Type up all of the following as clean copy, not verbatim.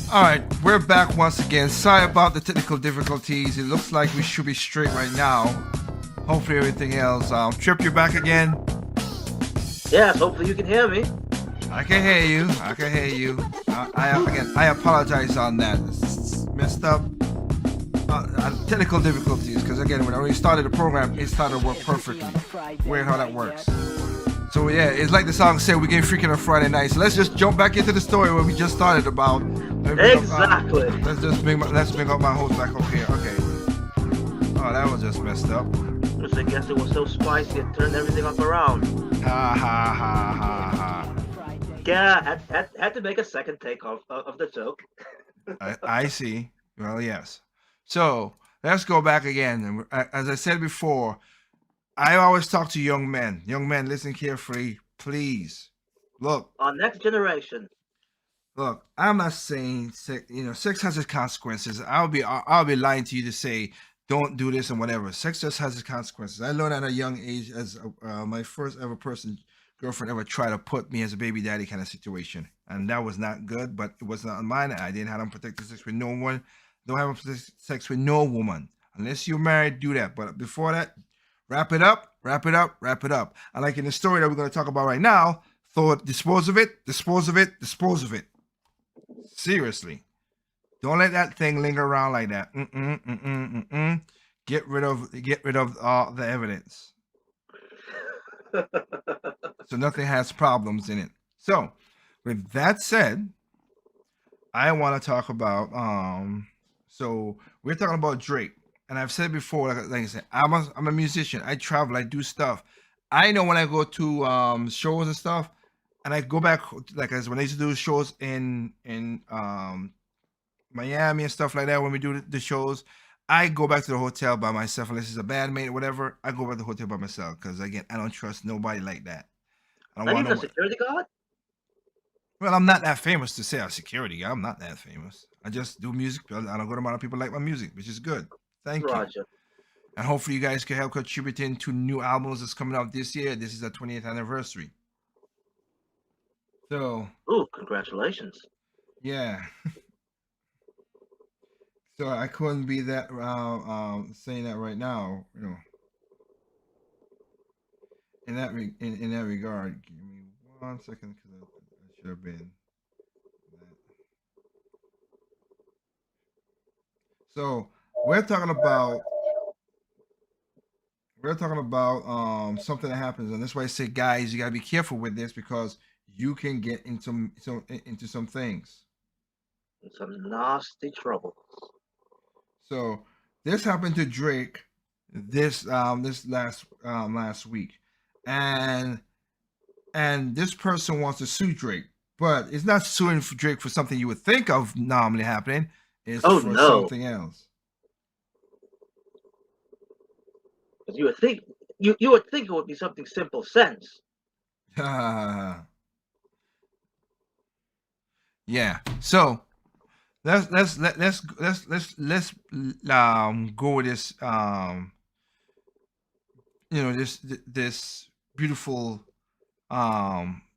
All right, we're back once again. Sorry about the technical difficulties. It looks like we should be straight right now. Hopefully, everything else. Trip, you're back again. Yes, hopefully you can hear me. I can hear you. I can hear you. I apologize on that. It's messed up. Technical difficulties, because again, when we started the program, it started to work perfectly. Weird how that works. So yeah, it's like the song said, we get freaking on Friday night. So let's just jump back into the story where we just started about. Exactly. Let's bring up my host back up here. Okay. Oh, that was just messed up. I guess it was so spicy it turned everything up around. Ha ha ha ha ha. Yeah, had to make a second take of the joke. I see. Well, yes. So let's go back again. And as I said before, I always talk to young men. Young men, listen carefully, please. Look. Our next generation. Look, I'm not saying sex has its consequences. I'll be lying to you to say don't do this and whatever. Sex just has its consequences. I learned at a young age as my first ever girlfriend ever tried to put me as a baby daddy kind of situation, and that was not good. But it was not mine. I didn't have unprotected sex with no one. Don't have sex with no woman unless you're married. Do that. But before that, wrap it up. Wrap it up. Wrap it up. And like in the story that we're going to talk about right now, dispose of it. Dispose of it. Dispose of it. Seriously, don't let that thing linger around like that. Get rid of all the evidence, so nothing has problems in it. So, with that said, I want to talk about So we're talking about Drake, and I've said before, like I said, I'm a musician. I travel. I do stuff. I know when I go to shows and stuff. And I go back, like as when I used to do shows in Miami and stuff like that. When we do the shows, I go back to the hotel by myself unless it's a bandmate or whatever. I go back to the hotel by myself because again, I don't trust nobody like that. I don't Not want even a nobody. security guard? Well, I'm not that famous to say I'm security guy. I'm not that famous. I just do music. I don't go to a lot of people like my music, which is good. Thank Roger. you. And hopefully you guys can help contributing to new albums that's coming out this year. This is our 20th anniversary. So. Ooh, congratulations. Yeah. So I couldn't be that saying that right now, In that in that regard, give me 1 second because I should have been. So we're talking about something that happens, and that's why I say, guys, you gotta be careful with this because you can get into some things. Some nasty trouble. So this happened to Drake this last week, and this person wants to sue Drake, but it's not suing for Drake for something you would think of normally happening. It's for something else. You would think you would think it would be something simple sense. Yeah. So let's go with this this beautiful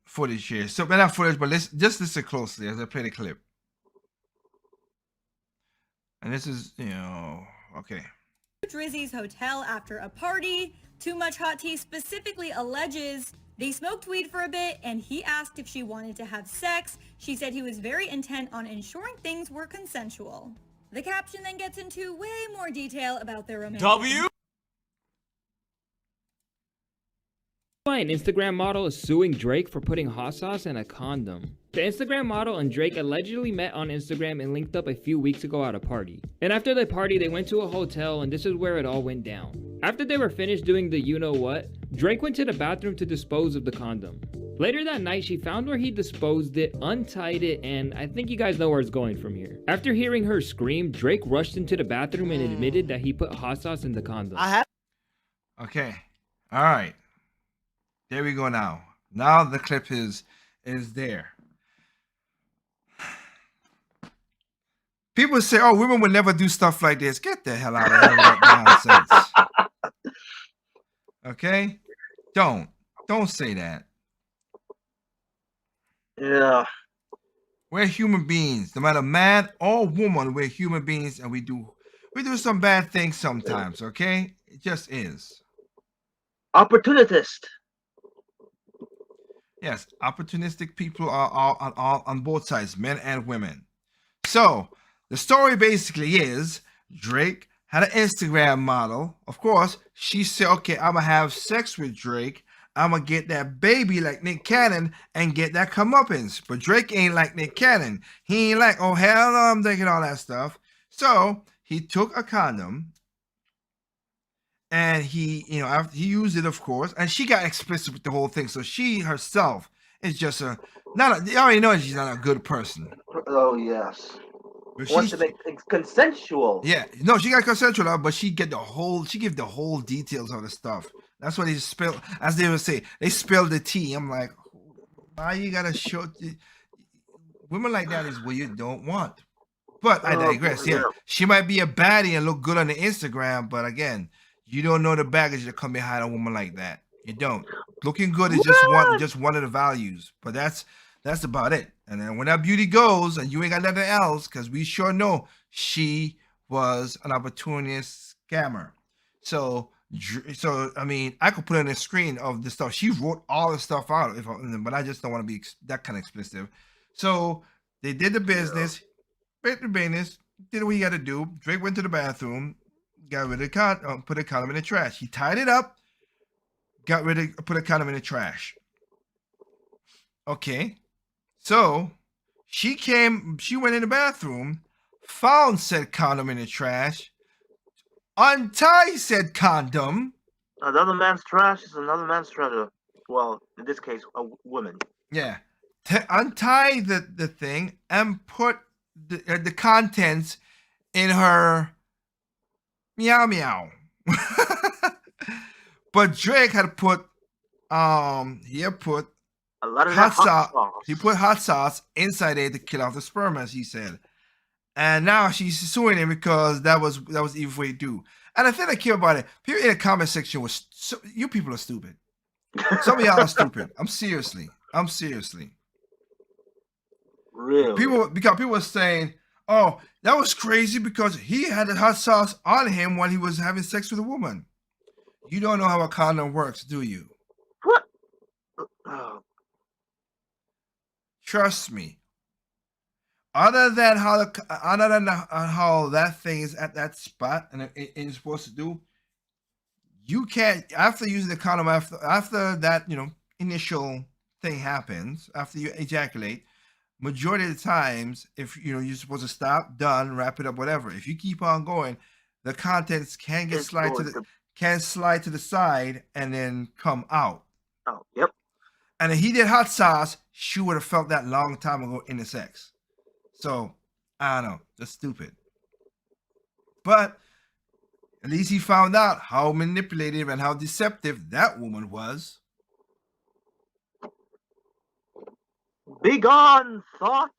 footage here. So not footage, but let's just listen closely as I play the clip. And this is okay. Drizzy's hotel after a party. Too Much Hot Tea specifically alleges they smoked weed for a bit and he asked if she wanted to have sex. She said he was very intent on ensuring things were consensual. The caption then gets into way more detail about their romantic... An Instagram model is suing Drake for putting hot sauce in a condom. The Instagram model and Drake allegedly met on Instagram and linked up a few weeks ago at a party. And after the party, they went to a hotel and this is where it all went down. After they were finished doing the you-know-what, Drake went to the bathroom to dispose of the condom. Later that night, she found where he disposed it, untied it, and I think you guys know where it's going from here. After hearing her scream, Drake rushed into the bathroom and admitted that he put hot sauce in the condom. Okay. All right. There we go now. Now the clip is there. People say, oh, women would never do stuff like this. Get the hell out of here with that nonsense. Okay? Don't say that. Yeah. We're human beings, no matter man or woman. We're human beings, and we do some bad things sometimes. Okay, it just is. Opportunist. Yes, opportunistic people are all on both sides, men and women. So the story basically is Drake had an Instagram model. Of course, she said, "Okay, I'm gonna have sex with Drake. I'm gonna get that baby like Nick Cannon and get that comeuppance." But Drake ain't like Nick Cannon. He ain't like, "Oh hell no, I'm thinking all that stuff." So he took a condom and after he used it, of course, and she got explicit with the whole thing. So she herself is just a not. You already know she's not a good person. Oh yes. But Wants to make things consensual. yeah, no, she got consensual, but she give the whole details of the stuff. That's what he spilled, as they would say. They spilled the tea. I'm like, why you gotta show? Women like that is what you don't want. But I digress. Yeah, she might be a baddie and look good on the Instagram, but again, you don't know the baggage that come behind a woman like that. You don't. Looking good is just one of the values, but that's about it. And then when that beauty goes, and you ain't got nothing else, because we sure know she was an opportunist scammer. So I mean, I could put on a screen of the stuff she wrote all the stuff out, but I just don't want to be that kind of explicit. So they did the business. Paid the business, did what he had to do. Drake went to the bathroom, got rid of put a condom in the trash. He tied it up, put a condom in the trash. Okay, so she went in the bathroom, found said condom in the trash, untied said condom. Another man's trash is another man's treasure. Well, in this case, a woman. Yeah, untie the thing and put the contents in her meow meow. But Drake had put he had put A lot of hot that sauce. He put hot sauce inside it to kill off the sperm, as he said. And now she's suing him because that was the evil way to do. And the thing I care about it, people in the comment section was you people are stupid. Some of y'all are stupid. I'm seriously. Really? Because people were saying, "Oh, that was crazy because he had the hot sauce on him while he was having sex with a woman." You don't know how a condom works, do you? What? Oh, Trust me. Other than how that thing is at that spot and it is supposed to do, you can't after using the condom after that initial thing happens after you ejaculate. Majority of the times, if you're supposed to stop, done, wrap it up, whatever. If you keep on going, the contents can slide to the side and then come out. oh, yep. And if he did hot sauce, she would have felt that long time ago in the sex. So I don't know, that's stupid. But at least he found out how manipulative and how deceptive that woman was. Be gone, thought.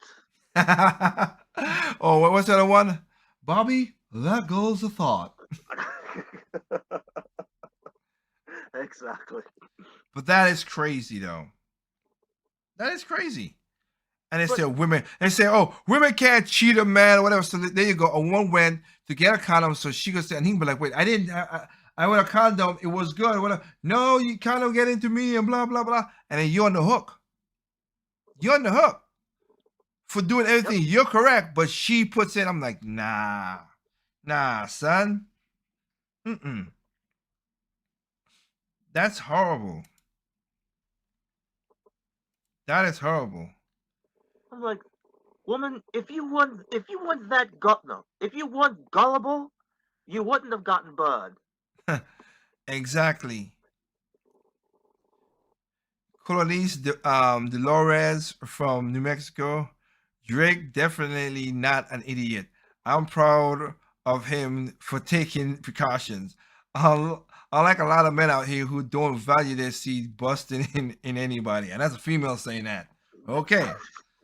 Oh, what was that one? Bobby, that goes the thought. Exactly. But that is crazy, though. That is crazy. And they say women. They say, "Oh, women can't cheat a man or whatever." So there you go. A woman went to get a condom, so she could say, and he be like, "Wait, I didn't. I went a condom. It was good. Whatever. No, you condom get into me and blah blah blah." And then you're on the hook. You're on the hook for doing everything. Yep. You're correct, but she puts in. I'm like, nah, son. That's horrible. That is horrible. I'm like, woman, if you weren't gullible, you wouldn't have gotten burned. Exactly. Colonis Dolores from New Mexico. Drake definitely not an idiot. I'm proud of him for taking precautions. Unlike a lot of men out here who don't value their seed busting in anybody. And that's a female saying that. Okay.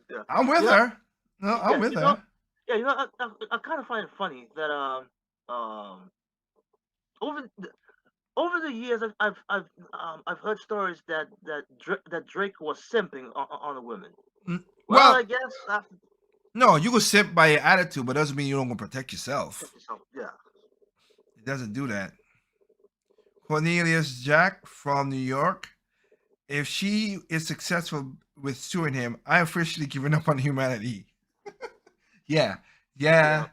Yeah. I'm with her. No, I'm with her. Yeah, I kind of find it funny that over the years I've heard stories that Drake was simping on the women. Well, Well, I guess after no, you can simp by your attitude, but doesn't mean you don't go protect yourself. so, yeah. It doesn't do that. Cornelius Jack from New York. If she is successful with suing him, I officially given up on humanity. Yeah, Yeah. yeah.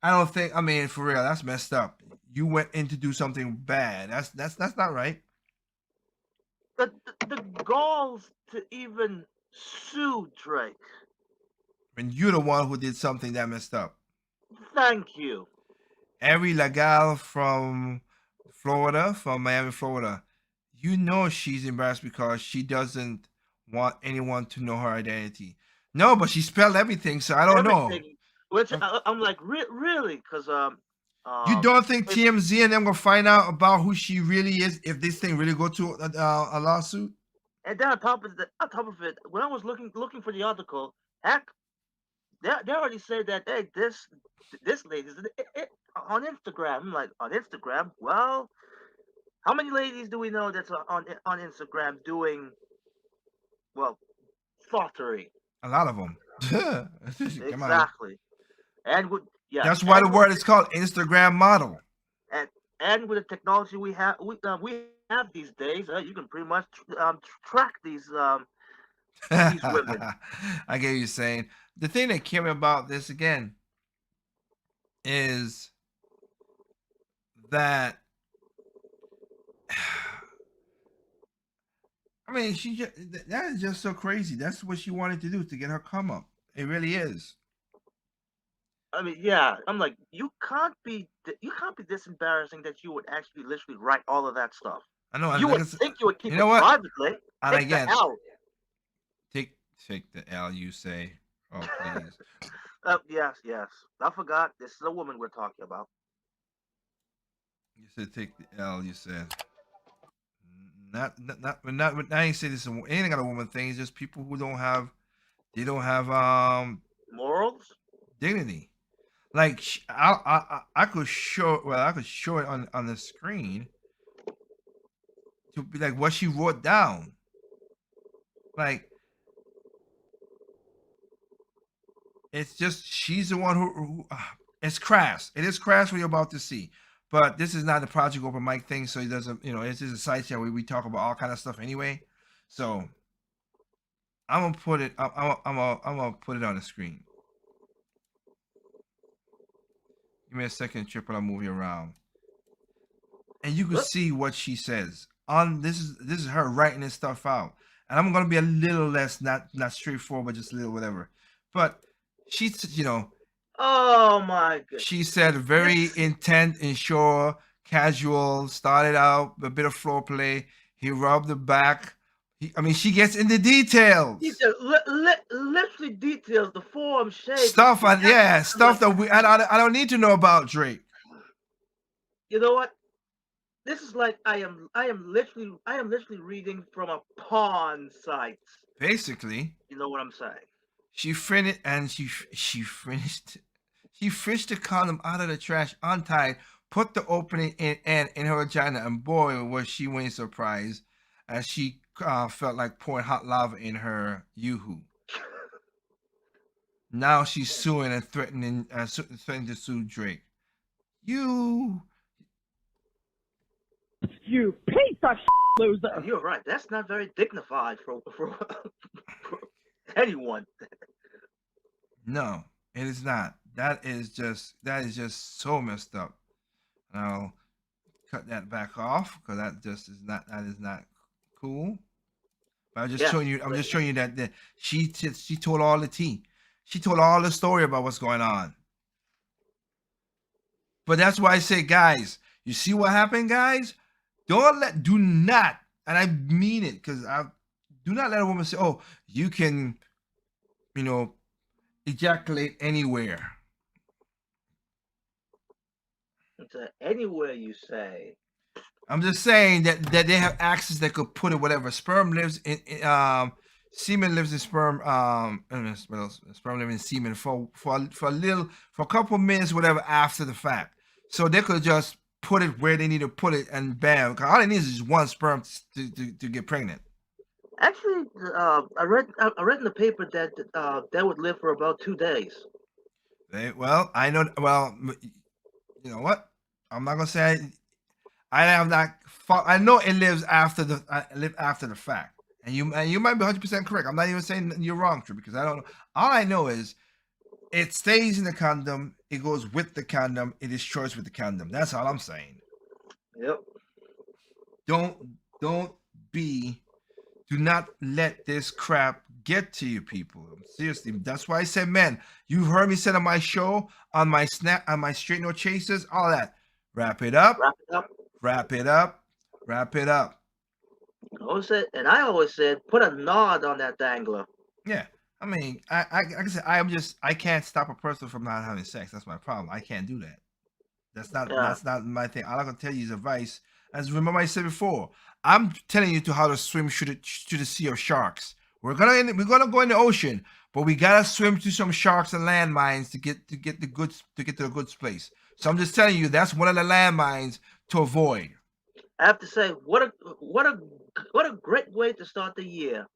I don't think. I mean, for real, that's messed up. You went in to do something bad. That's not right. The galls to even sue Drake. And you're the one who did something that messed up. Thank you. Every Lagal from Florida, from Miami, Florida, you know she's embarrassed because she doesn't want anyone to know her identity. No, but she spelled everything, so I don't know. Everything. Which Um, I'm like, really? Because You don't think it- TMZ and them gonna find out about who she really is if this thing really go to a lawsuit? and then on top of it, when I was looking for the article, heck, they already said that hey, this lady's on Instagram. I'm like, on Instagram? Well, how many ladies do we know that's on Instagram doing well thoughterry? A lot of them. Come on. Exactly. And with yes, That's why and the with word is called Instagram model. and, and with the technology we have these days, you can pretty much track these women. I get what you're saying. The thing that came about this again is that I mean that is just so crazy. That's what she wanted to do to get her come up. It really is. I mean, yeah, I'm like, you can't be this embarrassing that you would actually literally write all of that stuff. I know. You like would think you would keep you know it what? privately. And Take again, the L. take the L. You say, oh please. Yes. I forgot. This is a woman we're talking about. You said take the L. You said not. I ain't say this. Ain't got a woman thing. It's just people who don't have. They don't have Morals? dignity. Like I could show. Well, I could show it on the screen. To be like what she wrote down. Like it's just she's the one who it's crass. It is crass what you're about to see. But this is not the Project Open Mic thing, so it doesn't, it's just a side chat where we talk about all kind of stuff anyway. So I'm gonna put it. I'm gonna put it on the screen. Give me a second, Triple. I'll move you around, and you can see what she says. On this is her writing this stuff out, and I'm gonna be a little less not straightforward, but just a little whatever. But she's Oh my goodness. she said very intent and sure, casual. Started out a bit of floor play. He rubbed the back. She gets into details. Literally details the form, shape, Stuff stuff that I don't need to know about Drake. You know what? This is like I am literally reading from a pawn site. Basically, You know what I'm saying? she finished and she finished. She fished the condom out of the trash, untied, put the opening in her vagina, and boy, was she winning surprise as she felt like pouring hot lava in her yoo-hoo. Now she's suing and threatening to sue Drake. You piece of loser. You're right. That's not very dignified for anyone. No, it is not. That is just so messed up. And I'll cut that back off because that is not cool. But I'm just showing you. I'm just showing you that she told all the tea. She told all the story about what's going on. But that's why I say, guys, you see what happened, guys? Do not, and I mean it, because do not let a woman say, "Oh, you can, ejaculate anywhere." Anywhere you say. I'm just saying that they have access that could put it whatever. Sperm lives in semen lives in sperm. Sperm lives in semen for a couple minutes, whatever, after the fact. So they could just put it where they need to put it, and bam. Cause all it needs is one sperm to get pregnant. Actually, I read in the paper that they would live for about 2 days. Well, I know. Well, you know what? I'm not gonna say I am not. I know it lives after the. Live after the fact, and you might be 100% correct. I'm not even saying you're wrong, True, because I don't know. All I know is it stays in the condom. It goes with the condom. It destroys with the condom. That's all I'm saying. Yep. Don't be. Do not let this crap get to you, people. Seriously, that's why I said, man. You've heard me say on my show, on my snap, on my straight no chasers, all that. Wrap it up. Wrap it up. Wrap it up. Wrap it up. I always said, put a nod on that dangler. Yeah. I mean, like I said, I can't stop a person from not having sex. That's my problem. I can't do that. Yeah. That's not my thing. All I can tell you is advice. As remember I said before, I'm telling you to how to swim through the sea of sharks. We're gonna go in the ocean, but we gotta swim through some sharks and landmines to get to the good place. So I'm just telling you that's one of the landmines to avoid. I have to say, what a great way to start the year.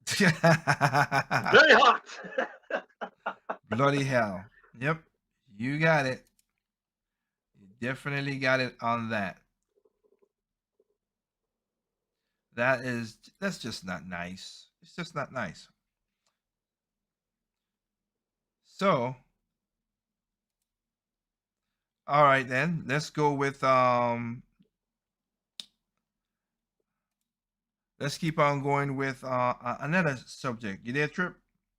Very hot. Bloody hell. Yep. You got it. You definitely got it on that. That's just not nice. It's just not nice. So, all right then. Let's go with let's keep on going with another subject. You there, Trip?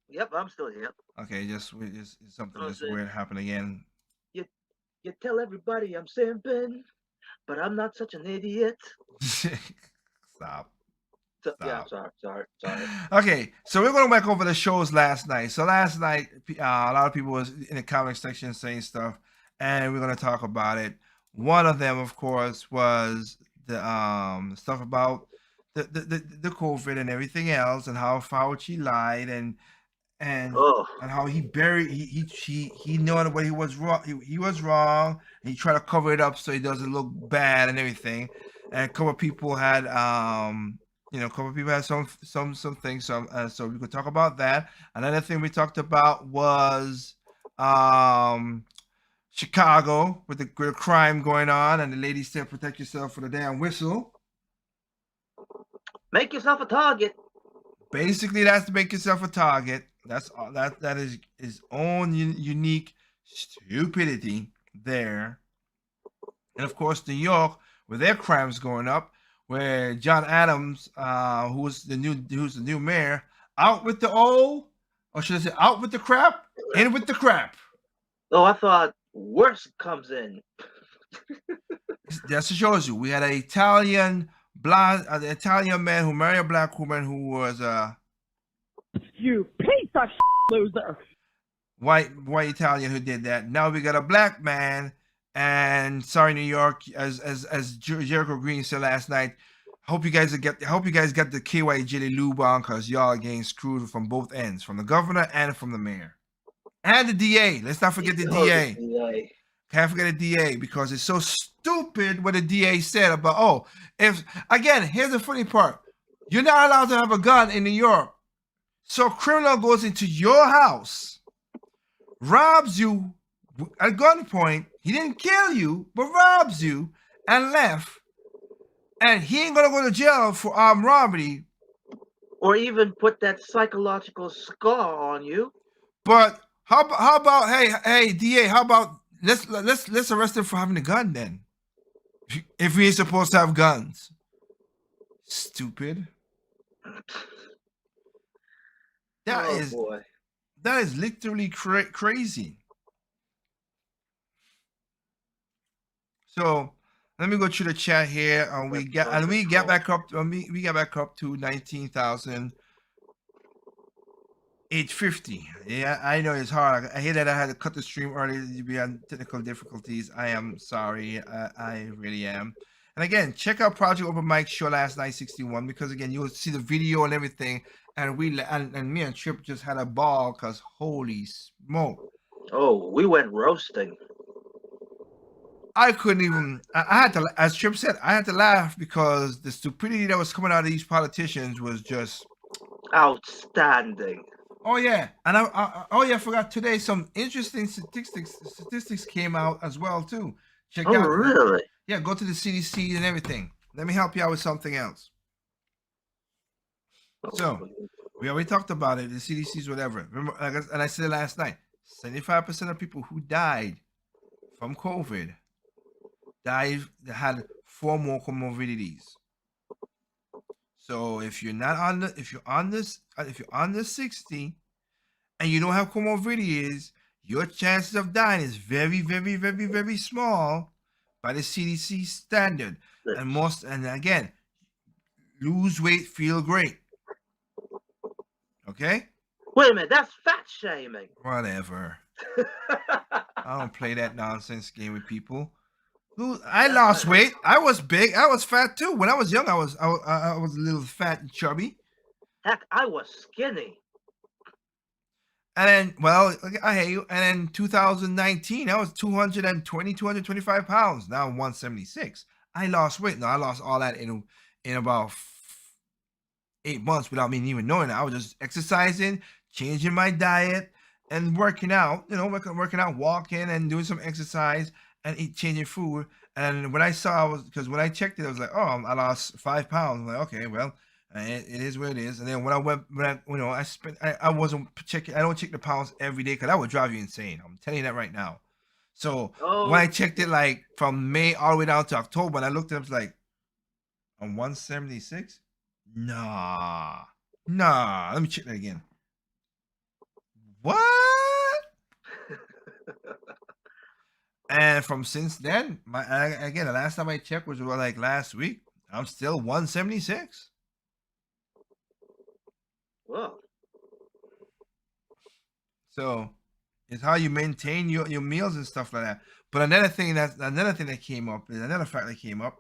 Yep, I'm still here. Okay, just something Oh, just shit. weird happened again. You tell everybody I'm simping, but I'm not such an idiot. Stop. Yeah, Stop. sorry. Okay, so we're going back over the shows last night. So last night, a lot of people was in the comment section saying stuff, and we're going to talk about it. One of them, of course, was the stuff about the COVID and everything else, and how Fauci lied, and Oh, how he buried he knew what he was wrong. He was wrong, and he tried to cover it up so he doesn't look bad and everything. And a couple of people had a couple of people had some things. So we could talk about that. Another thing we talked about was Chicago with the crime going on, and the lady said, "Protect yourself for the damn whistle." make yourself a target. Basically, that's to make yourself a target. That's all. That is his own unique stupidity there. And of course, New York, with their crimes going up, where John Adams, who's the new mayor, out with the old, or should I say, out with the crap, in with the crap. Oh, I thought worse comes in. That shows you. We had an Italian man who married a black woman who was You piece of loser. white Italian who did that. Now we got a black man, and sorry, New York, as Jericho Green said last night. Hope you guys got the KY Jelly Lube on, because y'all are getting screwed from both ends, from the governor and from the mayor. And the DA. Let's not forget the DA. Can't forget the DA, because it's so stupid what the DA said about, here's the funny part. You're not allowed to have a gun in New York. So a criminal goes into your house, robs you at gunpoint. He didn't kill you, but robs you and left. And he ain't gonna go to jail for armed robbery. Or even put that psychological scar on you. But how about hey DA? How about let's arrest him for having a gun then? If we ain't supposed to have guns. Stupid. Boy. That is literally crazy. So let me go through the chat here. We got back up to 19,850. Yeah, I know it's hard. I hear that I had to cut the stream early due to technical difficulties. I am sorry. I really am. And again, check out Project Open Mic show last night, 61, because again, you will see the video and everything. And me and Chip just had a ball, because holy smoke. Oh, we went roasting. I couldn't even. I had to, as Trip said, I had to laugh because the stupidity that was coming out of these politicians was just. Outstanding. Oh yeah, and oh yeah, I forgot today. Some interesting statistics came out as well too. Check Oh, out. really? Yeah, go to the CDC and everything. Let me help you out with something else. So we already talked about it. The CDC's whatever. Remember, and I said it last night. 75% of people who died from COVID had 4 more comorbidities. So if you're not on the if you're on the 60 and you don't have comorbidities, your chances of dying is very, very, very, very small by the CDC standard. And again, lose weight, feel great. Okay? Wait a minute, that's fat shaming. Whatever. I don't play that nonsense game with people. I lost weight. I was big. I was fat too. When I was young, I was a little fat and chubby. Heck, I was skinny. And then, well, I hate you. And in 2019, I was 220, 225 pounds. Now I'm 176. I lost weight. No, I lost all that in about 8 months without me even knowing it. I was just exercising, changing my diet, and working out. You know, working out, walking, and doing some exercise, and changing food. And when I saw, because when I checked it, I was like, oh, I lost 5 pounds. I'm like, okay, well, it is what it is. And then when I wasn't checking. I don't check the pounds every day because that would drive you insane. I'm telling you that right now. So when I checked it, like from May all the way down to October, and I looked at it, I was like, I'm 176. Nah. Let me check that again. What? And from since then, the last time I checked was like last week. I'm still 176. Whoa. So it's how you maintain your meals and stuff like that. But another thing that came up, another fact that came up,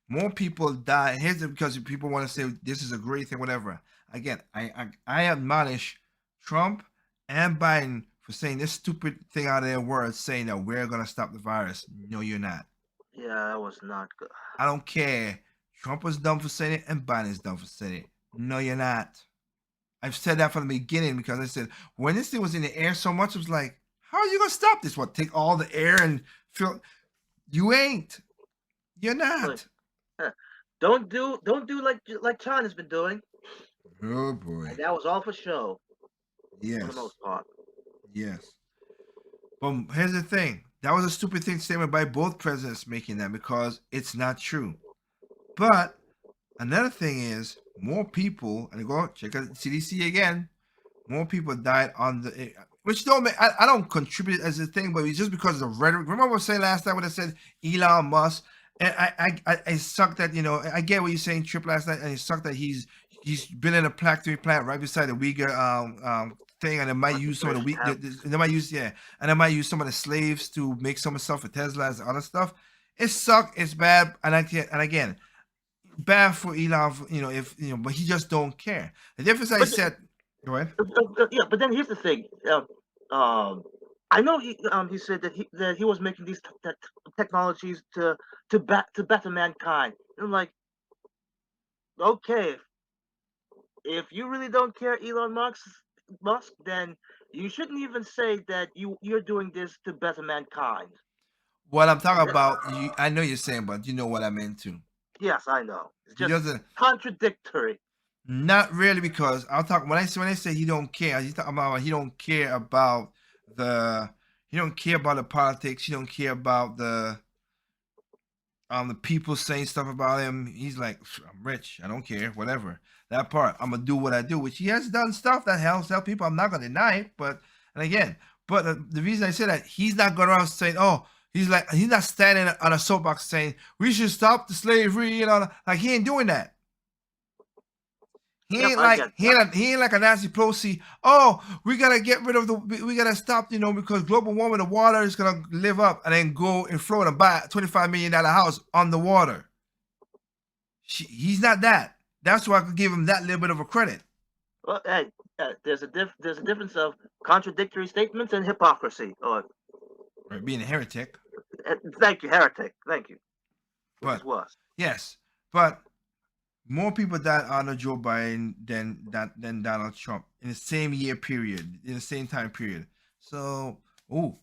more people die. Because people want to say this is a great thing, whatever. Again, I admonish Trump and Biden for saying this stupid thing out of their words, saying that we're gonna stop the virus. No, you're not. Yeah, that was not good. I don't care. Trump was dumb for saying it, and Biden is dumb for saying it. No, you're not. I've said that from the beginning because I said when this thing was in the air so much, it was like, how are you gonna stop this? What? Take all the air and fill? You ain't. You're not. Don't do like China's been doing. Oh boy. And that was all for show. Yes. For the most part. Yes. But here's the thing. That was a stupid thing statement by both presidents making that because it's not true. But another thing is more people, and go check out CDC again, more people died on the, which don't make, I don't contribute as a thing, but it's just because of the rhetoric. Remember what I was saying last time when I said Elon Musk, and I suck that, I get what you're saying, Trip, last night, and it sucked that he's building a factory plant right beside the Uyghur thing, and they might use some of they might use some of the slaves to make some of the stuff for Tesla and other stuff. It sucked, it's bad, and again, bad for Elon, but he just don't care. The difference I said, go ahead. Yeah, but then here's the thing. I know he said that he was making these technologies to better mankind. And I'm like, okay, if you really don't care, Elon Musk, then you shouldn't even say that you're doing this to better mankind. What I'm talking about, I know you're saying, but you know what I meant to. Yes, I know. It's just contradictory. Not really, because I'll talk when I say he don't care. He's talking about he don't care about the politics. He don't care about the people saying stuff about him. He's like, I'm rich. I don't care. Whatever. That part. I'm gonna do what I do, which he has done stuff that helps people. I'm not gonna deny it. But the reason I say that, he's not going around saying, oh, he's not standing on a soapbox saying we should stop the slavery. Like he ain't doing that. He ain't like a Nancy Pelosi. Oh, we gotta get rid of we gotta stop, because global warming, the water is gonna live up, and then go in Florida and buy a $25 million house on the water. He's not that. That's why I could give him that little bit of a credit. Well, hey, there's a difference of contradictory statements and hypocrisy, or being a heretic. Thank you, heretic. Thank you. Which But is worse. yes, but more people died under Joe Biden than Donald Trump in the same year period, in the same time period. So, oh,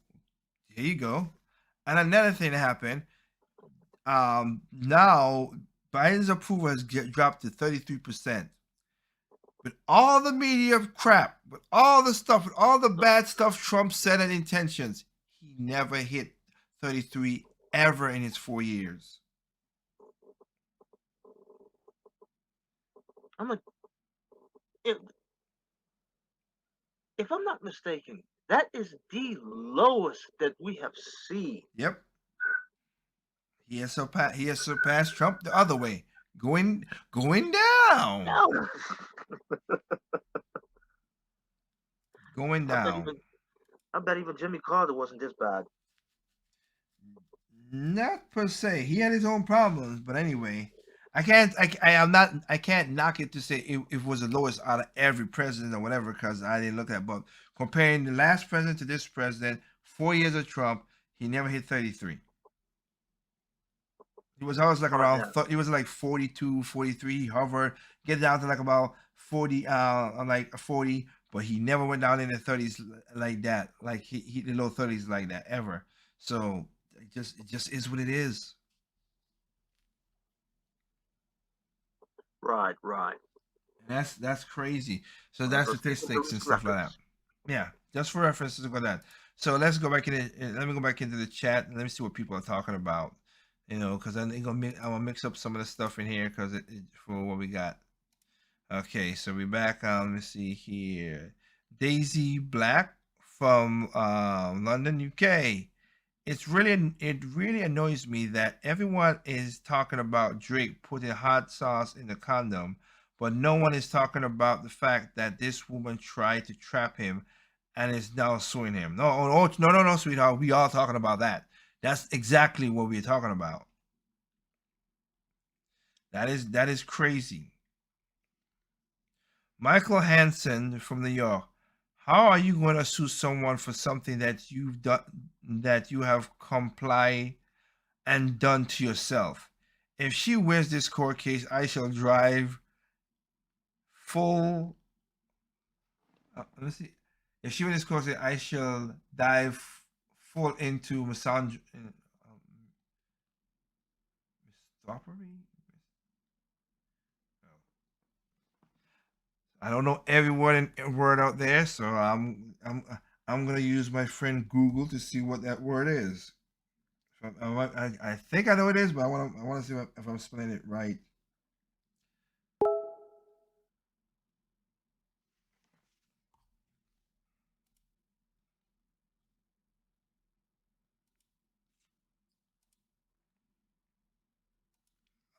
here you go. And another thing that happened, now Biden's approval has dropped to 33%. With all the media crap, with all the stuff, with all the bad stuff Trump said and intentions, he never hit 33 ever in his 4 years. I'm like, if, if I'm not mistaken, that is the lowest that we have seen. Yep. He has surpassed Trump the other way. Going down. No. Going I bet down. even I bet even Jimmy Carter wasn't this bad. Not per se. He had his own problems, but anyway, I can't knock it to say it was the lowest out of every president or whatever because I didn't look at it. But comparing the last president to this president, 4 years of Trump, he never hit 33. He was always like around, Yeah. he was like 42, 43. He hovered, get down to like about 40, like 40, but he never went down in the 30s like that. Like he the low 30s like that ever. So it just is what it is. Right, right. That's crazy. So Well, that's just statistics and stuff like that. reference. Yeah, just for reference to go that. So let's go back in. Let me go back into the chat and let me see what people are talking about. Because I'm gonna mix up some of the stuff in here because for what we got. Okay, so we're back. Let me see here. Daisy Black from London, UK. It really annoys me that everyone is talking about Drake putting hot sauce in the condom, but no one is talking about the fact that this woman tried to trap him and is now suing him. No, sweetheart. We all talking about that. That's exactly what we're talking about. That is crazy. Michael Hansen from New York. How are you going to sue someone for something that you've done, that you have complied and done to yourself? If she wins this court case, I shall drive full. Let's see. If she wins this court case, I shall dive full into misandry. Misandry? I don't know every word out there, so I'm gonna use my friend Google to see what that word is. I think I know what it is, but I want to see if I'm spelling it right.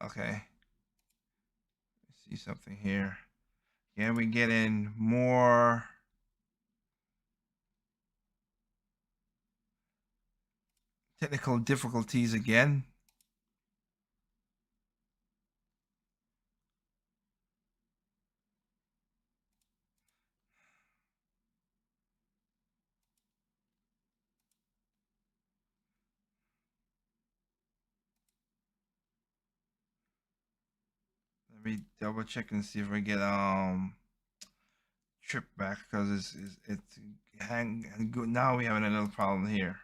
Okay, let's see something here. Yeah, we getting more technical difficulties again. Let me double check and see if I get trip back because it's hang good. Now we have another problem here.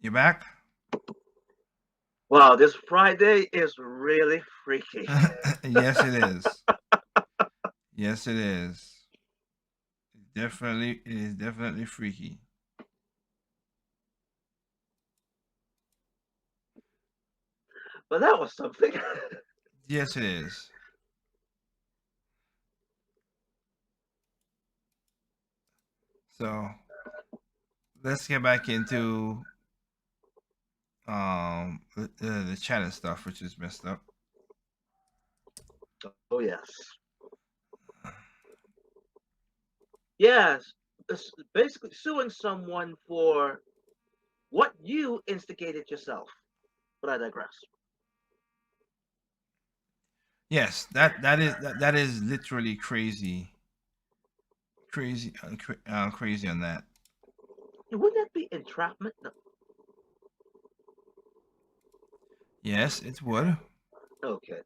You back? Wow, this Friday is really freaky. Yes, it is. Yes, it is. It is definitely freaky. But that was something. Yes, it is. So let's get back into the chat and stuff, which is messed up. Oh yes. Yes. It's basically suing someone for what you instigated yourself. But I digress. Yes, that is literally crazy, crazy on that. Wouldn't that be entrapment? No. Yes, it would. Okay.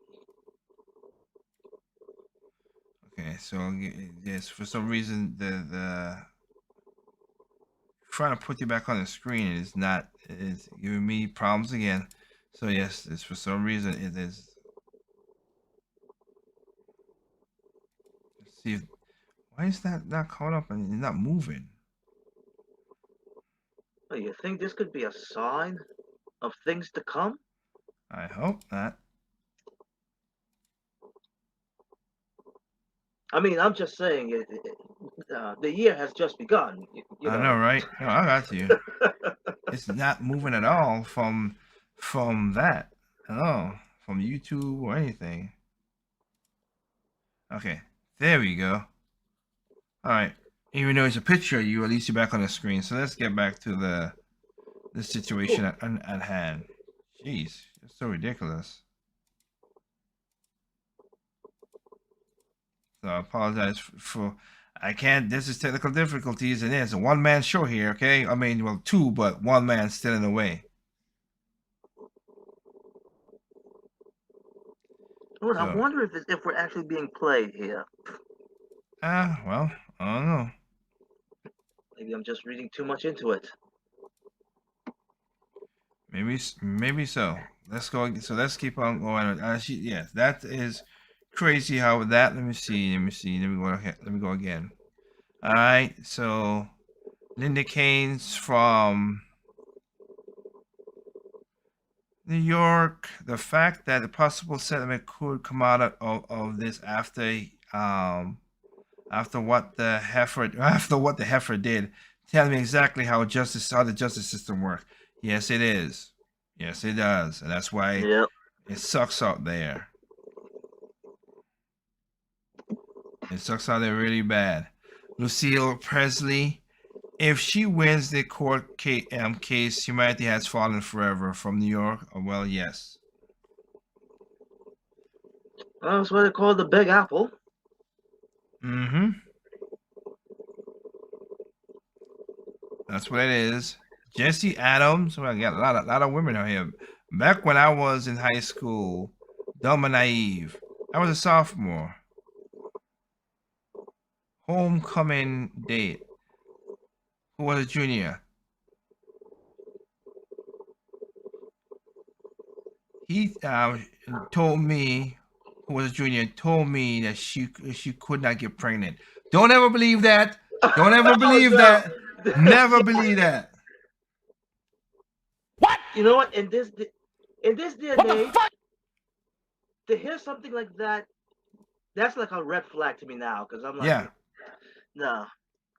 Okay, so yes, for some reason the trying to put you back on the screen is not is giving me problems again. So yes, it's for some reason it is. Let's see if, why is that not caught up and it's not moving? Oh, you think this could be a sign of things to come? I hope not. I mean, I'm just saying, the year has just begun. You I know, know. right? No, I got you. It's not moving at all from that at all, from YouTube or anything. Okay, there we go. All right. Even though it's a picture of you, at least you're back on the screen. So let's get back to the situation at hand. Jeez, it's so ridiculous. So I apologize for I can't. This is technical difficulties, and it's a one-man show here. Okay, I mean, well, two, but one man still in the way. Well, I So, wonder if we're actually being played here. well, I don't know. Maybe I'm just reading too much into it. Maybe so. Let's go. So let's keep on going. Yes, that is crazy. How that? Let me see. Let me see. Let me go. Let me go again. All right. So Linda Keynes from New York. The fact that the possible settlement could come out of this after what the heifer did. Tell me exactly how the justice system works. Yes, it is. Yes, it does, and that's why Yep. it sucks out there. It sucks out there really bad. Lucille Presley, if she wins the court case, humanity has fallen forever. From New York. Well, yes. Well, that's what they call the Big Apple. Mm-hmm. That's what it is. Jesse Adams. Well, I got a lot of women out here. Back when I was in high school, dumb and naive. I was a sophomore. Homecoming date. Who was a junior? He told me, who was a junior, told me that she could not get pregnant. Don't ever believe that. Don't ever believe no. that. Never believe that. You know what? In this day and age, to hear something like that, that's like a red flag to me now. Because I'm like, Yeah. no.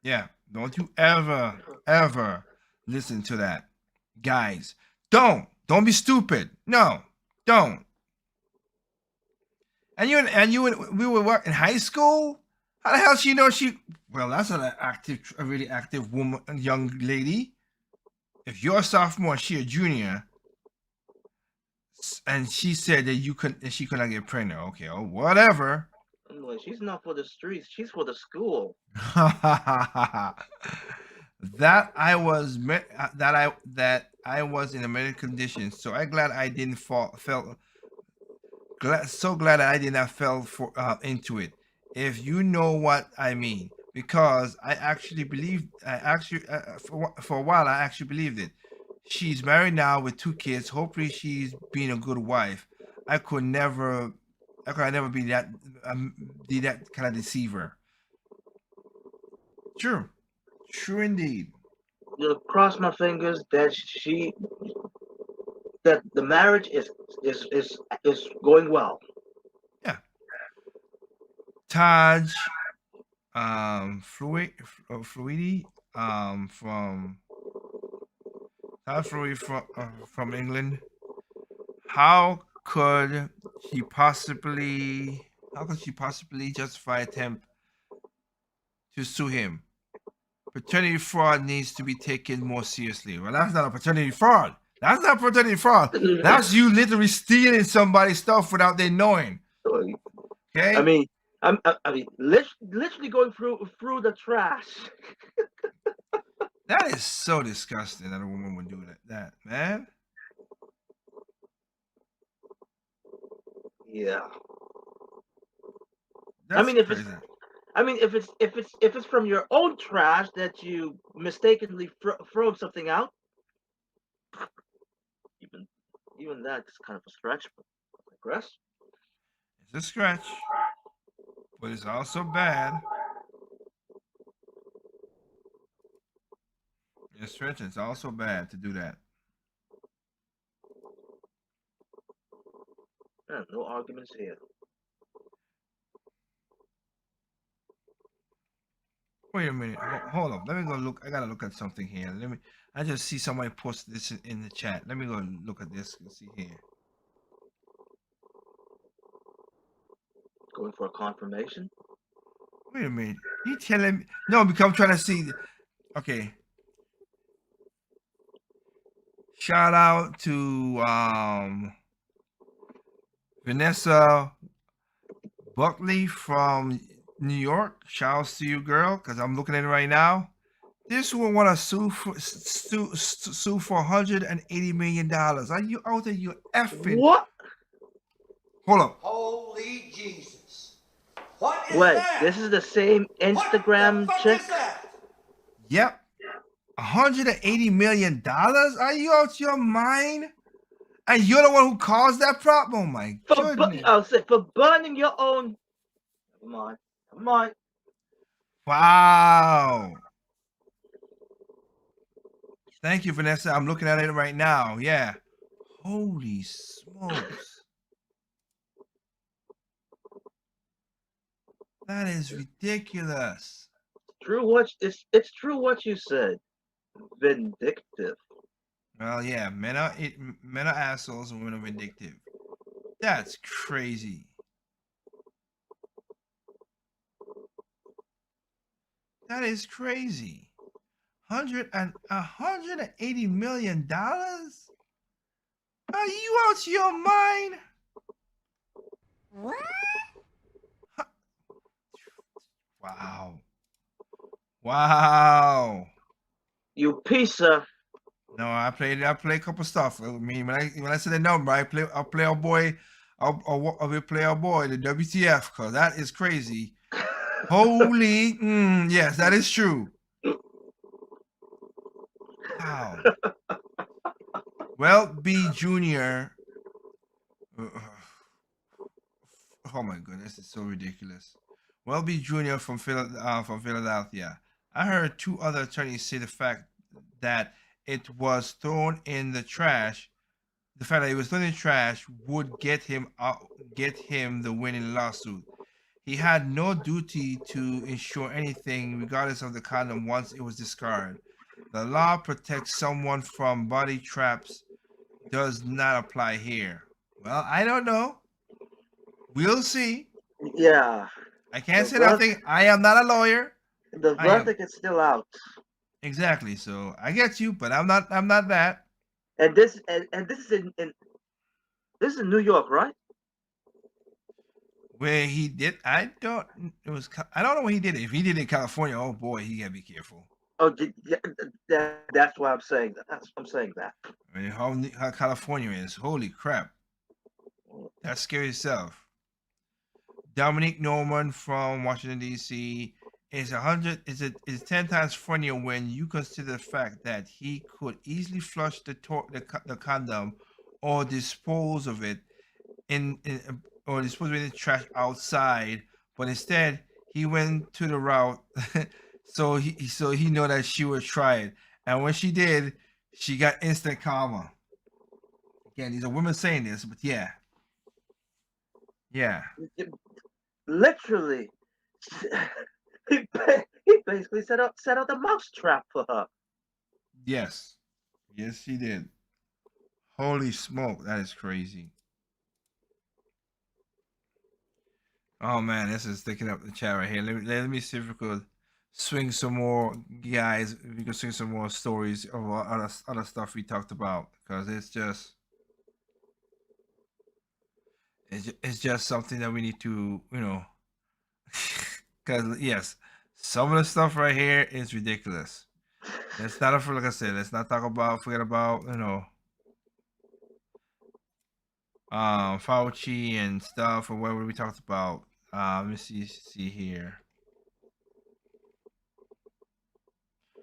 Yeah. Don't you ever listen to that. Guys, don't be stupid. No, don't. And we were in high school. How the hell she know she? Well, that's a really active woman, young lady. If you're a sophomore and she a junior, and she said that she could not get pregnant. Okay, oh, whatever. I'm like, she's not for the streets. She's for the school. that I was in a medical condition. So I'm glad I didn't so glad I did not fell into it. If you know what I mean, because I actually believed. For a while I actually believed it. She's married now with 2 kids. Hopefully she's being a good wife. I could never be that kind of deceiver. True indeed. You'll cross my fingers that the marriage is going well. Yeah. Taj Fluidi from Taj Fluidi from England. How could she possibly justify attempt to sue him? Paternity fraud needs to be taken more seriously. Well, that's not a paternity fraud. That's not paternity fraud. That's you literally stealing somebody's stuff without them knowing. Okay. I mean, I mean, literally going through the trash. That is so disgusting that a woman would do that, man. Yeah. I That's mean, if it's crazy. I mean, if it's from your own trash that you mistakenly throw something out, even even that's kind of a stretch. But I digress. It's a stretch, but it's also bad. It's a stretch. It's also bad to do that. Yeah, no arguments here. Wait a minute. Hold up. Let me go look. I gotta look at something here. Let me. I just see somebody post this in the chat. Let me go look at this and see here. Going for a confirmation. Wait a minute. You telling me? No, because I'm trying to see. Okay. Shout out to Vanessa Buckley from New York. Shout out to you, girl, because I'm looking at it right now. This one want to sue for $180 million. Are you out there? You effing. What? Hold up. Holy Jesus. What is Wait, that? this is the same Instagram what the fuck chick. is that? Yep. $180 million? Are you out your mind? And you're the one who caused that problem. Oh my goodness. I'll say for burning your own. Come on, come on. Wow. Thank you, Vanessa. I'm looking at it right now. Yeah. Holy smokes. That is ridiculous. It's true what you said. Vindictive. Well, yeah, men are assholes and women are vindictive. That's crazy. That is crazy. $180 million? Are you out your mind? What? Wow. Wow. You piece of. No, I play a couple stuff. I mean, when I say the number, I'll play our boy, I'll play our boy, the WTF, cause that is crazy. Holy, yes, that is true. Wow. Well, B Junior. Oh my goodness, it's so ridiculous. Well, B Junior from Philadelphia. I heard two other attorneys say the fact that it was thrown in the trash. The fact that it was thrown in the trash would get him the winning lawsuit. He had no duty to insure anything, regardless of the condom, once it was discarded. The law protects someone from body traps does not apply here. Well, I don't know. We'll see. Yeah. I can't The say nothing. I am not a lawyer. The I am verdict is still out. exactly. So I get you, but I'm not that. And this is this is in New York, right? Where he did, I don't. It was. I don't know where he did it. If he did it in California, oh boy, he gotta be careful. Oh, that's why I'm saying that. I'm saying that. I mean, how California is. Holy crap, that's scary stuff. Dominic Norman from Washington D.C. is 10 times funnier when you consider the fact that he could easily flush the condom or dispose of it in or dispose of it in the trash outside, but instead he went to the route so he know that she would try it, and when she did, she got instant karma. Again, these are women saying this, but yeah. Literally, he basically set out the mousetrap for her. Yes, he did. Holy smoke, that is crazy. Oh man, this is sticking up the chat right here. Let me see if we could swing some more guys. If we could swing some more stories of other stuff we talked about, because it's just something that we need to because yes, some of the stuff right here is ridiculous. Let's not, like I said, let's not talk about, forget about, Fauci and stuff, or whatever we talked about. Let me see here.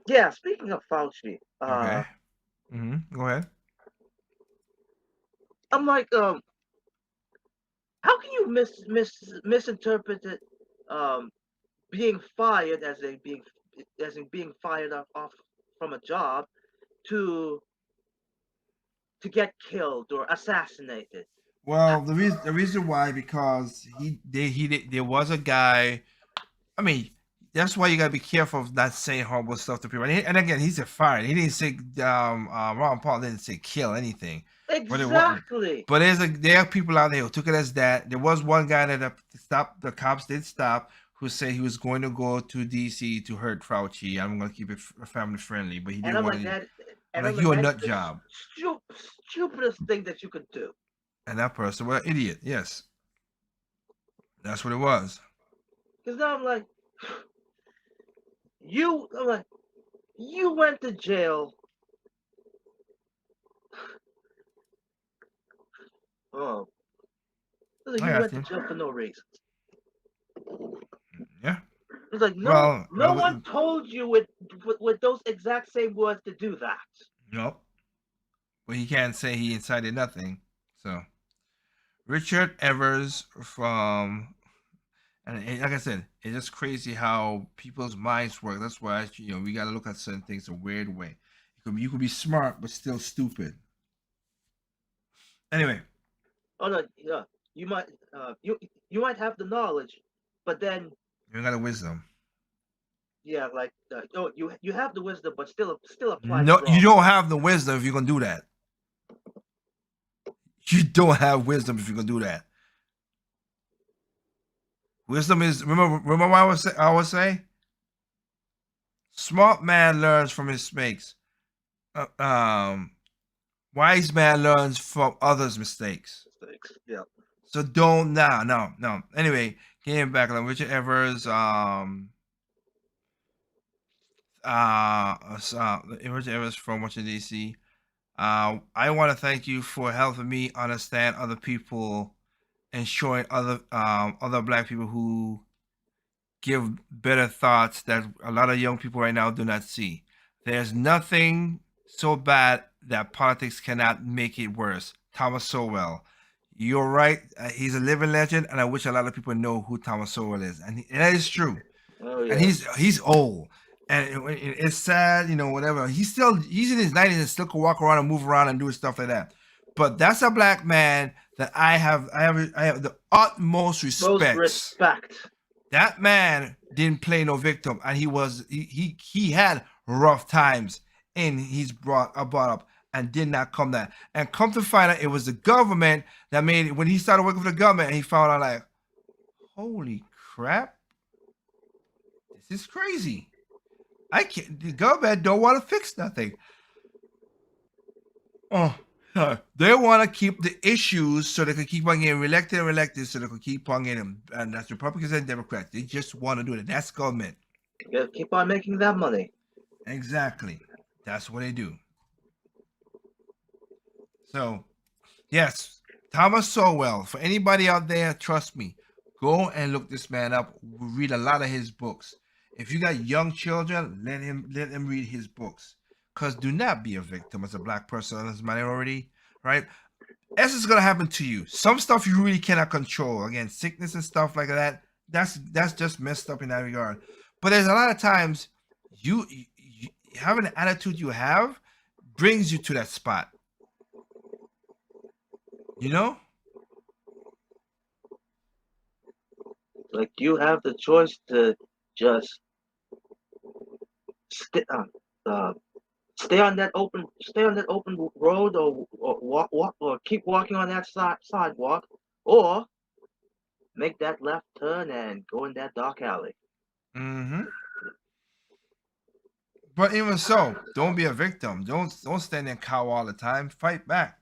Yeah, speaking of Fauci, Okay. Go ahead. I'm like, how can you misinterpret it, um, being fired as in being fired off from a job to get killed or assassinated? Well, the reason why, because there was a guy. I mean, that's why you gotta be careful of not saying horrible stuff to people. And again, he's a fire. He didn't say Ron Paul didn't say kill anything. But it was, Exactly. but there are people out there who took it as that. There was one guy that stopped. The cops did stop, who said he was going to go to DC to hurt Fauci. I'm going to keep it family friendly, but he And didn't I'm want like to. that. I'm And I'm like, like you a that's nut the job. stupidest thing that you could do. And that person was an idiot. Yes, that's what it was. Because now I'm like, I'm like, you went to jail. Oh, I you got went to you. jail for no reason. Yeah. It's like Well, no one told you with those exact same words to do that. no. But he can't say he incited nothing. So Richard Evers from, and like I said, it's just crazy how people's minds work. That's why we got to look at certain things a weird way. You could be smart but still stupid. Anyway, Oh no, yeah, you might you might have the knowledge, but then you got the wisdom. yeah, like oh you have the wisdom, but still applied No, you wrong. don't have the wisdom if you're gonna do that. You don't have wisdom if you're gonna do that. Wisdom is, remember what I would say. Smart man learns from his mistakes. Uh, um, Wise man learns from others' mistakes. Mistakes. Yeah. So don't, no. Anyway, getting back on Richard Evers, Richard Evers from Washington D.C. I want to thank you for helping me understand other people and showing other black people who give better thoughts that a lot of young people right now do not see. There's nothing so bad that politics cannot make it worse. Thomas Sowell. You're right. He's a living legend, and I wish a lot of people know who Thomas Sowell is, and that is true. Oh And yeah. he's old, and it's sad, whatever. He's in his 90s and still can walk around and move around and do stuff like that. But that's a black man that I have the utmost Most respect. That man didn't play no victim, and he had rough times, and he's brought up and did not come that. And come to find out, it was the government that made it. When he started working for the government, and he found out, like, holy crap, this is crazy. The government don't want to fix nothing. Oh, they want to keep the issues so they can keep on getting reelected, so they can keep on getting them. And that's Republicans and Democrats. They just want to do it. That's government. You gotta keep on making that money. Exactly. That's what they do. So, yes, Thomas Sowell. For anybody out there, trust me, go and look this man up. Read a lot of his books. If you got young children, let them read his books. Because do not be a victim as a black person, as a minority, right? This is gonna happen to you. Some stuff you really cannot control. Again, sickness and stuff like that. That's just messed up in that regard. But there's a lot of times you having the attitude you have brings you to that spot. Like you have the choice to just stay on that open road, or walk or keep walking on that sidewalk, or make that left turn and go in that dark alley. Mm-hmm. But even so, don't be a victim. Don't stand there and cower all the time. Fight back.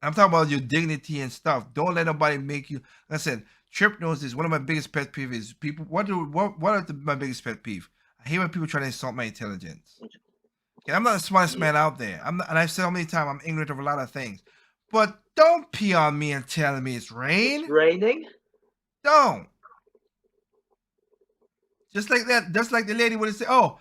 I'm talking about your dignity and stuff. Don't let nobody make you. Like I said, Trip knows this. One of my biggest pet peeves is people. My biggest pet peeve? I hate when people try to insult my intelligence. Okay, I'm not the smartest man out there. I'm not, and I've said so many times I'm ignorant of a lot of things. But don't pee on me and tell me it's rain. It's raining. Don't. Just like that. Just like the lady would say, "Oh,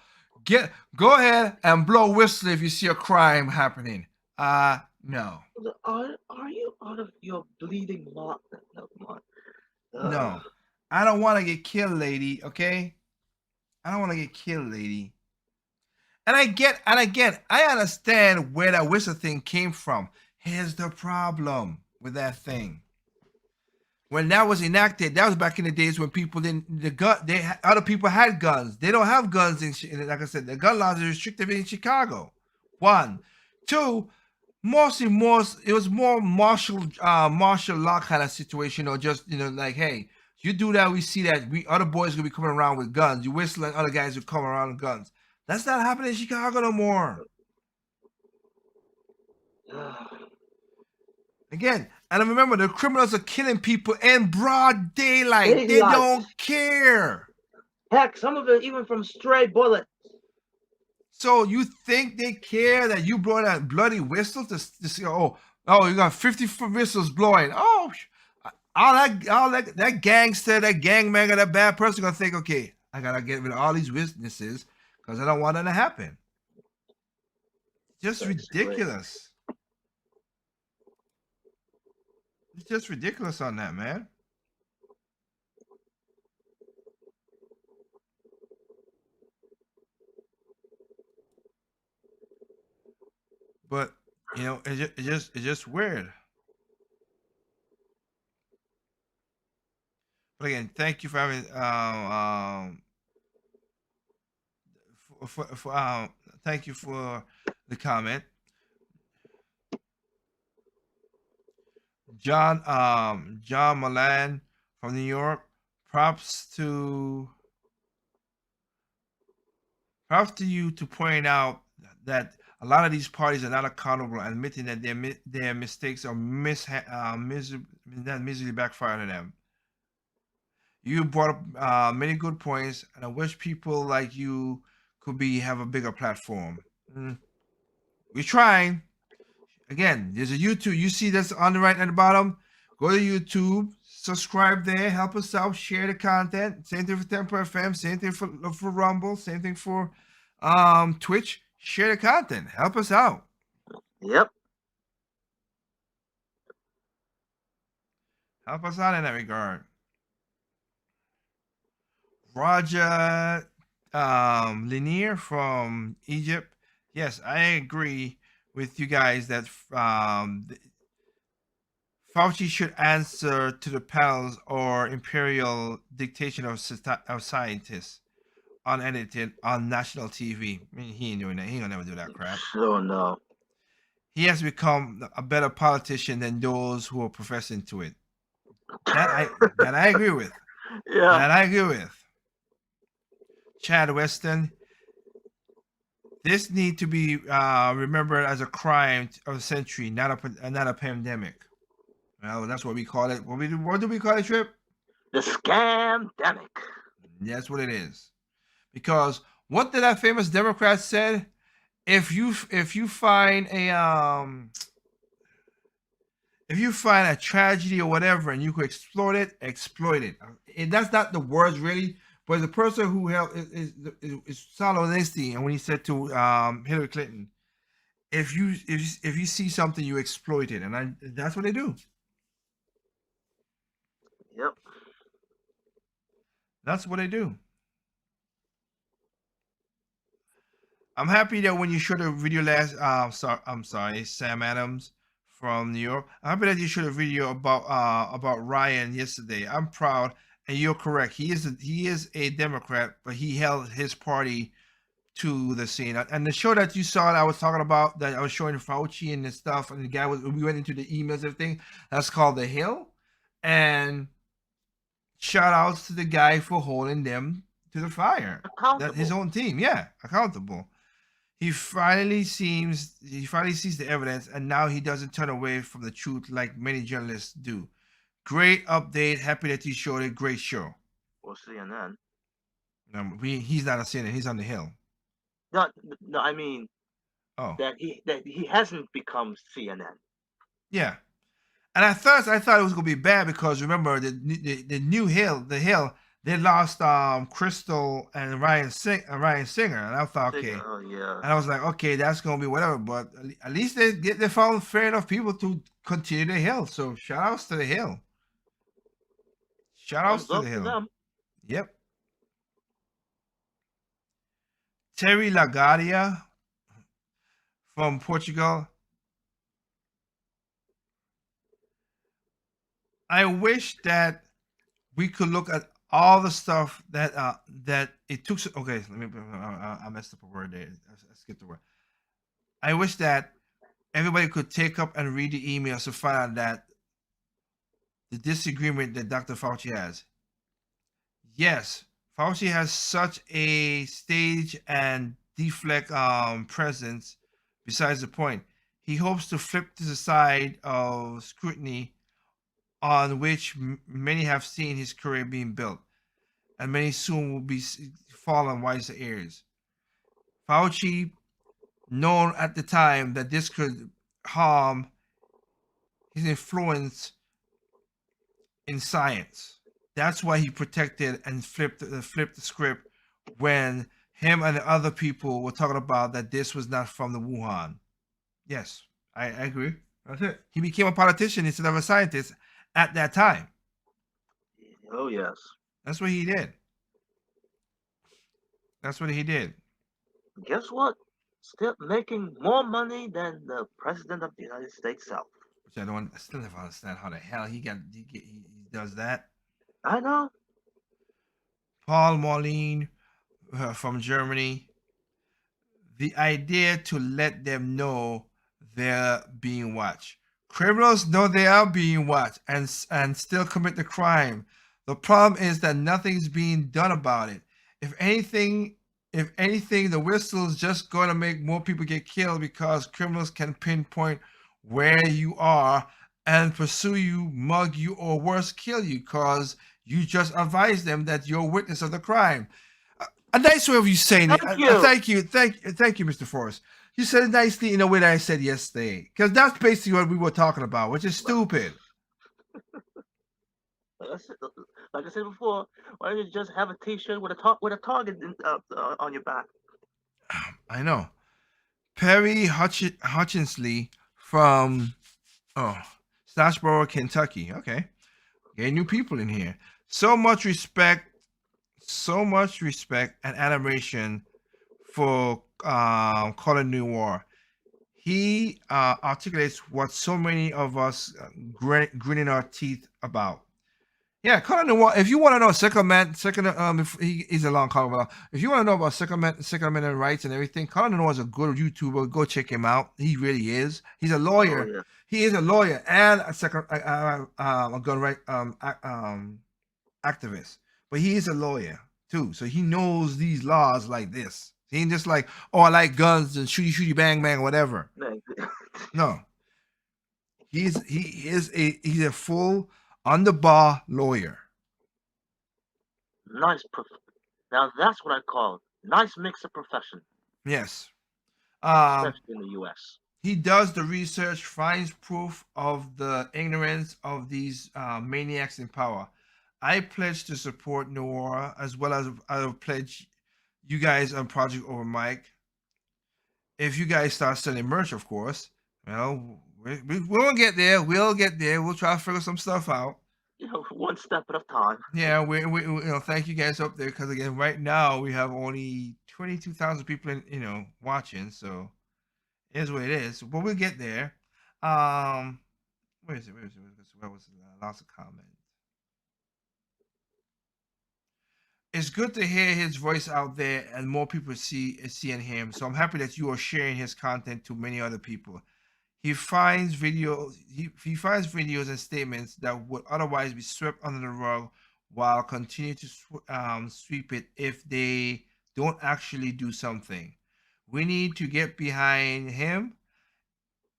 go ahead and blow a whistle if you see a crime happening." No. Are you out of your bleeding mind? No. I don't want to get killed, lady. Okay. I don't want to get killed, lady. And again, I understand where that whistle thing came from. Here's the problem with that thing. When that was enacted, that was back in the days when people didn't other people had guns. They don't have guns like I said, the gun laws are restricted in Chicago. 1, 2, it was more martial law kind of situation, or just like, hey, you do that, we see that other boys gonna be coming around with guns. You whistle and other guys will come around with guns. That's not happening in Chicago no more. Again, and remember, the criminals are killing people in broad daylight. They don't care. Heck, some of it even from stray bullets. So you think they care that you blow that bloody whistle to see? Oh, you got 50 whistles blowing. Oh, all that gangster, that gangbanger, that bad person gonna think, okay, I gotta get rid of all these witnesses because I don't want that to happen. Just ridiculous. It's just ridiculous on that, man. But it's just weird. But again, thank you for having thank you for the comment. John Milan from New York. Props to you to point out that a lot of these parties are not accountable, admitting that their mistakes are miserably backfire on them. You brought up many good points, and I wish people like you could have a bigger platform. We're trying. Again, there's a YouTube. You see this on the right at the bottom. Go to YouTube, subscribe there, help us out, share the content. Same thing for Temper FM, same thing for Rumble, same thing for Twitch. Share the content. Help us out. Yep. Help us out in that regard. Roger Lanier from Egypt. Yes, I agree with you guys that Fauci should answer to the panels or imperial dictation of scientists unedited on national TV. I mean, he ain't doing that. He ain't gonna never do that crap. Sure, no. He has become a better politician than those who are professing to it. That I agree with. Yeah. That I agree with. Chad Weston. This need to be remembered as a crime of the century, not a pandemic. Well, that's what we call it. What do we call it, Trip? The scamdemic. That's what it is. Because what did that famous Democrat said? If you find a tragedy or whatever and you could exploit it. And that's not the words really. But the person who helped is Saul Honesty, and when he said to Hillary Clinton, if you see something, you exploit it, and that's what they do. Yep. That's what they do. I'm happy that when you showed a video I'm sorry, Sam Adams from New York. I'm happy that you showed a video about Ryan yesterday. I'm proud. And you're correct. He is a Democrat, but he held his party to the scene. And the show that you saw that I was talking about, that I was showing Fauci and the stuff, and the guy we went into the emails and everything. That's called The Hill. And shout outs to the guy for holding them to the fire. That his own team, yeah, accountable. He finally sees the evidence, and now he doesn't turn away from the truth like many journalists do. Great update. Happy that you showed it. Great show. We'll see you then. He's not a sinner. He's on the hill. Not, no, I mean Oh, that he hasn't become CNN. yeah. And at first, I thought it was gonna be bad because remember the new hill, the hill, they lost Crystal and Ryan Singer, and I thought okay, Oh yeah. and I was like okay, that's gonna be whatever. But at least they found fair enough people to continue the hill. So shout outs to the hill. Shout outs Thumbs to the up to hill. them. Yep. Terry Lagadia from Portugal. I wish that we could look at all the stuff that it took. Okay, let me. I messed up a word there. I skipped the word. I wish that everybody could take up and read the emails to find out that the disagreement that Dr. Fauci has. Yes, Fauci has such a stage and deflect presence. Besides the point, he hopes to flip to the side of scrutiny on which many have seen his career being built, and many soon will be fall on wiser ears. Fauci, known at the time that this could harm his influence in science. That's why he protected and flipped the script when him and the other people were talking about that this was not from the Wuhan. Yes, I agree. That's it. He became a politician instead of a scientist at that time. Oh yes. That's what he did. That's what he did. Guess what? Still making more money than the president of the United States self. Which I still never understand how the hell he does that. I know. Paul Moline from Germany. The idea to let them know they're being watched. Criminals know they are being watched and still commit the crime. The problem is that nothing's being done about it. If anything, the whistle is just going to make more people get killed because criminals can pinpoint where you are and pursue you, mug you, or worse, kill you because you just advise them that you're a witness of the crime. A nice way of you saying it. Thank you. Thank you, Mr. Forrest. You said it nicely in a way that I said yesterday, because that's basically what we were talking about, which is stupid. Like I said before, why don't you just have a T-shirt with a target on your back? I know. Perry Hutchinsley from Scottsboro, Kentucky. Okay, getting new people in here. So much respect and admiration for Colin Noir. He articulates what so many of us grinning our teeth about. Yeah, Colin Noir. If you want to know if he's a long comment. If you want to know about Second Amendment rights and everything, Colin Noir is a good YouTuber. Go check him out. He really is. He's a lawyer. Oh, yeah. He is a lawyer and a gun right activist, but he is a lawyer too, so he knows these laws like this. He ain't just like, oh, I like guns and shooty bang bang, whatever. No, he's a full on the bar lawyer. Nice. Now that's what I call nice mix of profession, Yes. especially in the U.S. He does the research, finds proof of the ignorance of these maniacs in power. I pledge to support Noora as well as I will pledge you guys on Project Over Mike. If you guys start selling merch, of course, we'll get there. We'll get there. We'll try to figure some stuff out. One step at a time. Yeah, we thank you guys up there because again, right now we have only 22,000 people watching, so it is what it is. But we'll get there. Where is it? Where was it? Lots of comments. It's good to hear his voice out there and more people seeing him. So I'm happy that you are sharing his content to many other people. He finds videos and statements that would otherwise be swept under the rug while continue to sweep it if they don't actually do something. We need to get behind him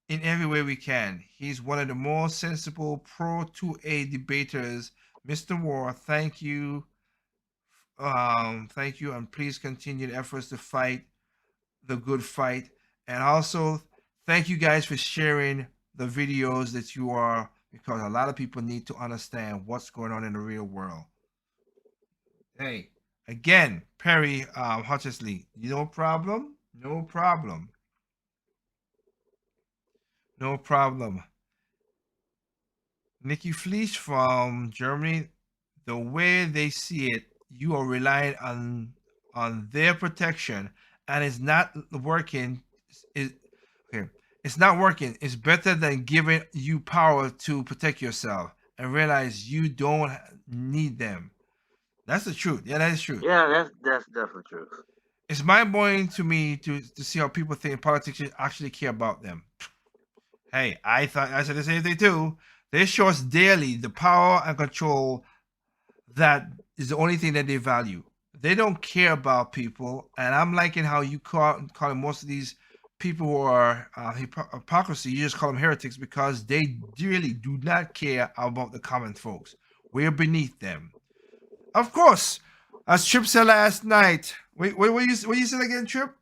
in every way we can. He's one of the more sensible pro 2A debaters. Mr. War, thank you Thank you, and please continue the efforts to fight the good fight. And also, thank you guys for sharing the videos that you are, because a lot of people need to understand what's going on in the real world. Hey, again, Perry Hutchesley, no problem, no problem, no problem. Nikki Fleisch from Germany, the way they see it, you are relying on their protection, and it's not working. Is okay. It's not working. It's better than giving you power to protect yourself and realize you don't need them. That's the truth. Yeah, that is true. Yeah, that's definitely true. It's mind blowing to me to see how people think politicians actually care about them. Hey, I said the same thing too. They show us daily the power and control that is the only thing that they value. They don't care about people, and I'm liking how you calling most of these people who are hypocrisy. You just call them heretics because they really do not care about the common folks. We're beneath them. Of course, as Trip said last night. Wait, what you said again, Trip?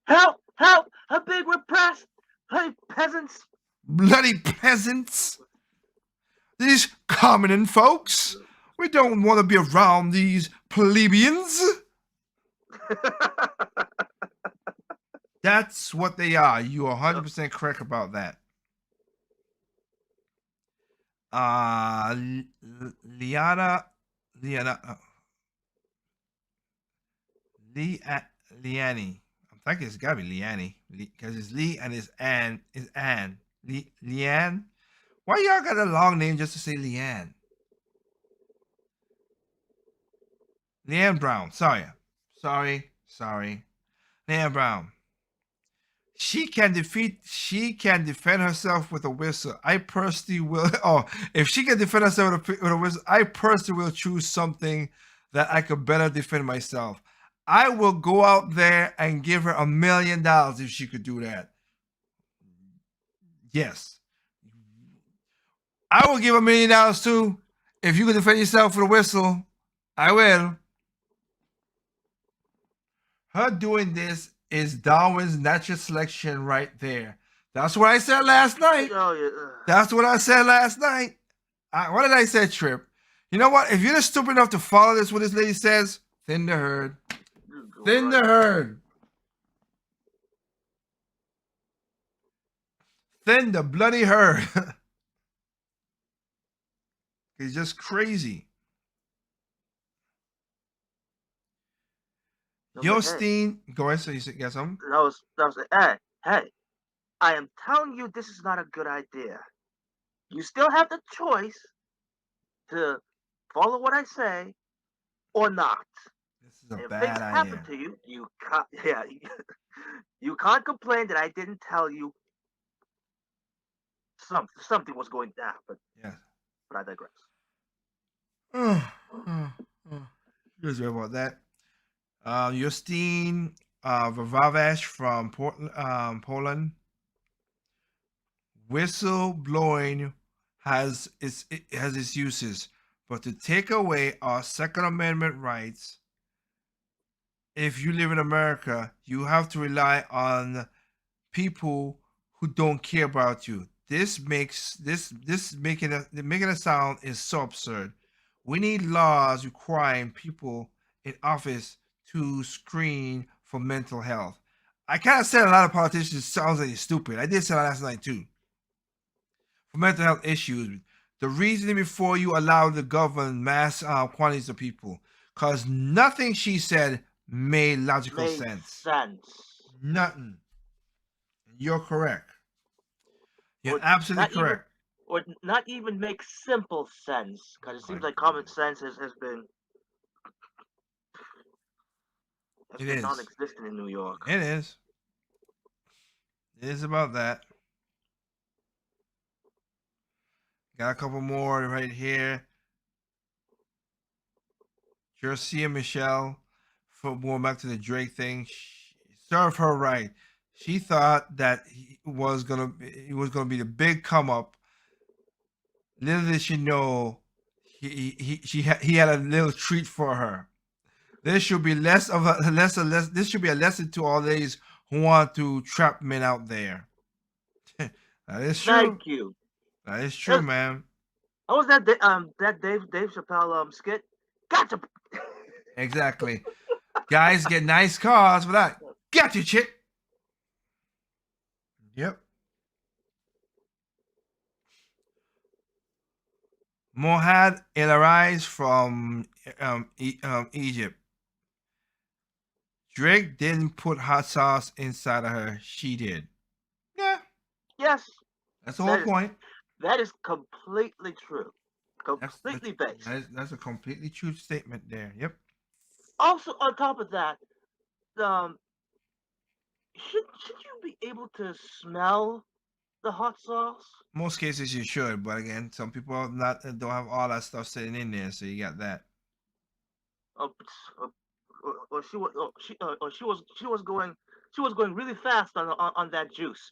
Help! Help! I'm being repressed! Hey, peasants! Bloody peasants! These common folks! We don't want to be around these plebeians. That's what they are. You are 100% correct about that. Liana, Liani. I'm thinking it's gotta be Liani because it's Lee and it's Ann. It's Ann. Leanne. Why y'all got a long name just to say Leanne? Leanne Brown. Sorry. Leanne Brown. She can defend herself with a whistle. I personally will. Oh, if she can defend herself with a whistle, I personally will choose something that I could better defend myself. I will go out there and give her $1 million if she could do that. Yes. I will give $1 million too. If you can defend yourself with a whistle, I will. Her doing this is Darwin's natural selection right there. That's what I said last night. Oh, yeah. That's what I said last night. What did I say, Trip? You know what? If you're just stupid enough to follow this, what this lady says, thin the herd. Thin the herd. Thin the bloody herd. It's just crazy. Yosteen, go ahead. So you got something? That was hey, I am telling you this is not a good idea. You still have the choice to follow what I say or not. This is a If bad things idea. happen to you, you can't complain that I didn't tell you something was going to happen. Yeah. But I digress. You guys right about that. Justine Vavash from Poland. Whistle blowing has its uses, but to take away our Second Amendment rights, if you live in America, you have to rely on people who don't care about you. This makes this making a sound is so absurd. We need laws requiring people in office to screen for mental health. I kind of said a lot of politicians sounds like stupid. I did say that last night too. For mental health issues, the reasoning before you allow the government mass quantities of people, because nothing she said made logical sense. Nothing. You're correct. You're absolutely correct. Or not even make simple sense, because it seems like common sense has been non-existent in New York. It is. It is about that. Got a couple more right here. Josia Michelle, for going back to the Drake thing, serve her right. She thought that he was gonna be the big come up. Little did she know he had a little treat for her. There should be less of a less. This should be a lesson to all ladies who want to trap men out there. That is true. Thank you. That is true, man. How was that that Dave Chappelle skit? Gotcha. Exactly. Guys get nice cars for that. Got you, chick. Yep. Mohad El Arise from Egypt. Drake didn't put hot sauce inside of her. She did. Yeah, Yes, that's the whole point. that is completely true. That's Completely based. that's a completely true statement there. Yep. Also, on top of that, um, should you be able to smell the hot sauce? Most cases you should, but again, some people are not don't have all that stuff sitting in there, so you got that. Or, or she was she was going really fast on that juice.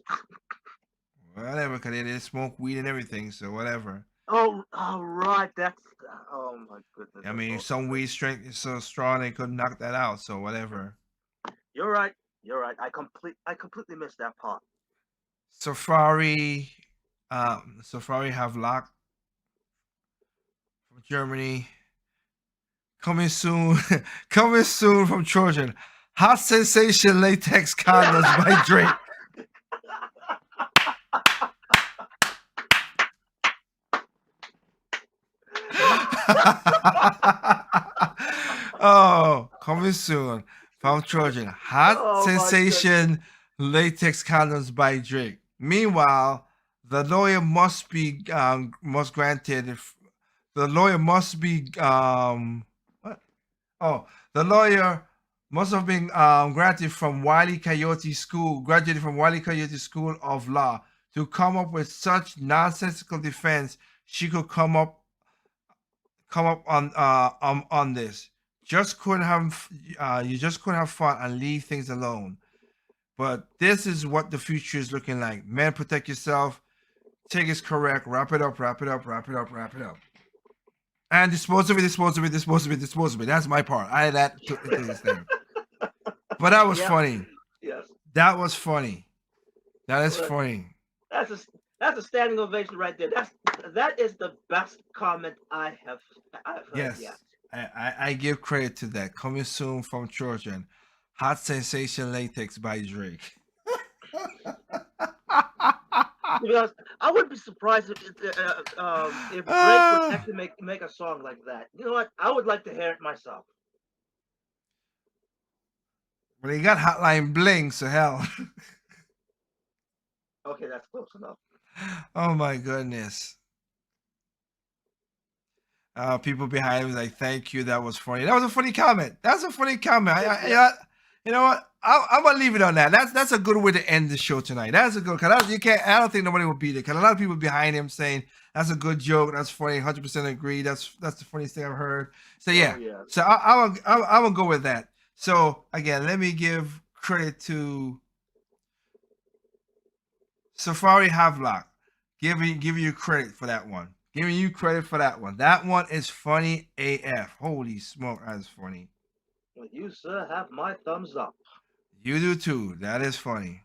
Whatever, because they didn't smoke weed and everything, so whatever. Oh, right. That's oh my goodness. I mean, some weed strength is so strong they couldn't knock that out, so whatever. You're right. You're right. I completely missed that part. Safari have locked from Germany. Coming soon, coming soon from Trojan. Hot sensation latex condoms by Drake. Oh, coming soon from Trojan. Hot Oh, my sensation latex condoms by Drake. Meanwhile, the lawyer must be must granted. The lawyer must be what? Oh, the lawyer must have been granted from Wiley Coyote School, graduated from Wiley Coyote School of Law to come up with such nonsensical defense. She could come up on this. Just couldn't have you just couldn't have fun and leave things alone. But this is what the future is looking like. Men, protect yourself. Take is correct. Wrap it up. Wrap it up. Wrap it up. Wrap it up. And dispose of it. Dispose of it. Dispose of it. Dispose of it. That's my part. I had that to this thing. But that was funny. Yes. That was funny. That is Look. funny. That's a standing ovation right there. That is the best comment I've heard Yes. yet. I give credit to that. Coming soon from Trojan. Hot Sensation Latex by Drake. Because I would be surprised if Drake would actually make a song like that. You know what? I would like to hear it myself. Well, he got Hotline Bling, so hell. Okay, that's close enough. Oh my goodness. People behind me like, thank you. That was funny. That was a funny comment. That's a funny comment. You know what? I'm gonna leave it on that. That's a good way to end the show tonight. That's a good. Cause you can't. I don't think nobody will beat it. Cause a lot of people behind him saying that's a good joke. That's funny. 100% agree. That's the funniest thing I've heard. So yeah. Oh, yeah. So I'm gonna go with that. So again, let me give credit to Safari Havelock. Giving you credit for that one. Giving you credit for that one. That one is funny AF. Holy smoke, that's funny. Well, you, sir, have my thumbs up. You do too. That is funny.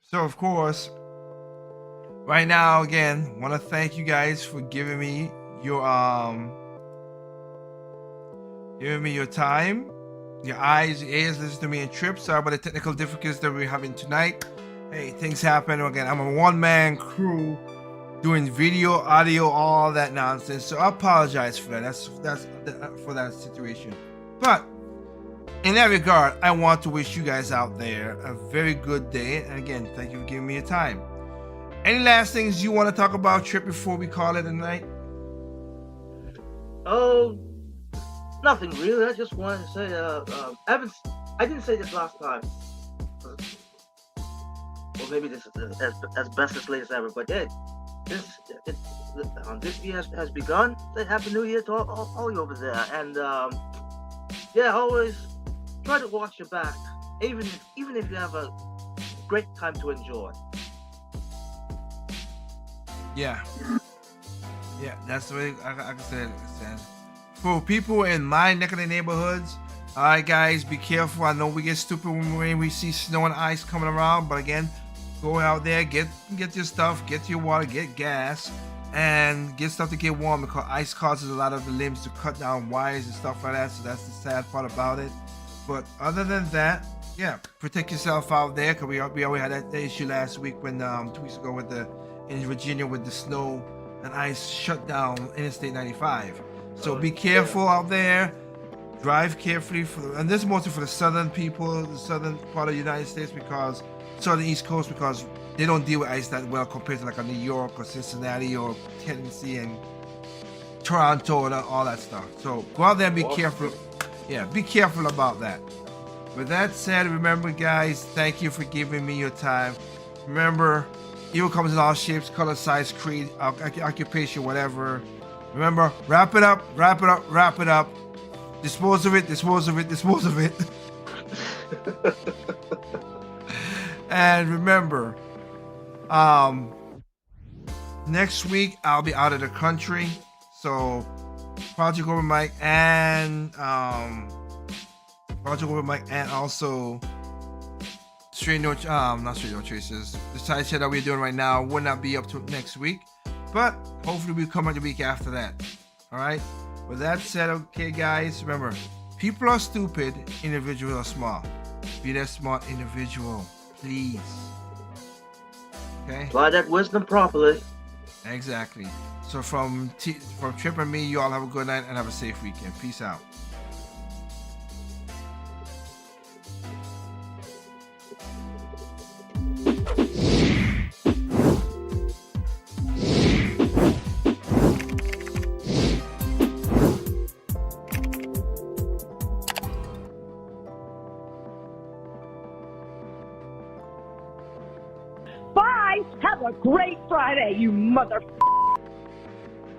So of course, right now again, want to thank you guys for giving me your time, your eyes, your ears, listen to me and Trip. Sorry about the technical difficulties that we're having tonight. Hey, things happen. Again, I'm a one-man crew doing video, audio, all that nonsense. So I apologize for that. That's for that situation. But in that regard, I want to wish you guys out there a very good day. And again, thank you for giving me your time. Any last things you want to talk about, Trip, before we call it a night? Oh, nothing really. I just wanted to say, I didn't say this last time. Well, maybe this is as best as late as ever. But this year has begun. Say Happy New Year to all you over there. And yeah, always try to watch your back, even if you have a great time to enjoy. Yeah. Yeah, that's the way I can say it. For people in my neck of the neighborhoods, all right, guys, be careful. I know we get stupid when we see snow and ice coming around, but again, go out there, get your stuff, get your water, get gas, and get stuff to get warm because ice causes a lot of the limbs to cut down wires and stuff like that. So that's the sad part about it. But other than that, yeah, protect yourself out there because we already had that issue last week when 2 weeks ago with in Virginia with the snow and ice shut down Interstate 95. So be careful out there. Drive carefully and this is mostly for the southern people, the southern part of the United States because southern East Coast because they don't deal with ice that well compared to like a New York or Cincinnati or Tennessee and Toronto and all that stuff. So go out there and be careful. Yeah, be careful about that. With that said, remember guys, thank you for giving me your time. Remember, evil comes in all shapes, color, size, creed, occupation, whatever. Remember, wrap it up, wrap it up, wrap it up. Dispose of it, dispose of it, dispose of it. And remember, next week I'll be out of the country. So Project Over Mike and also Straight No not Straight No Traces. The side chat that we're doing right now will not be up to next week. But hopefully we'll come out the week after that. Alright? With that said, okay guys, remember, people are stupid, individuals are smart. Be that smart individual, please. Okay? Apply that wisdom properly. Exactly. So from Trip and me, you all have a good night and have a safe weekend. Peace out. Bye. Have a great Friday, you mother.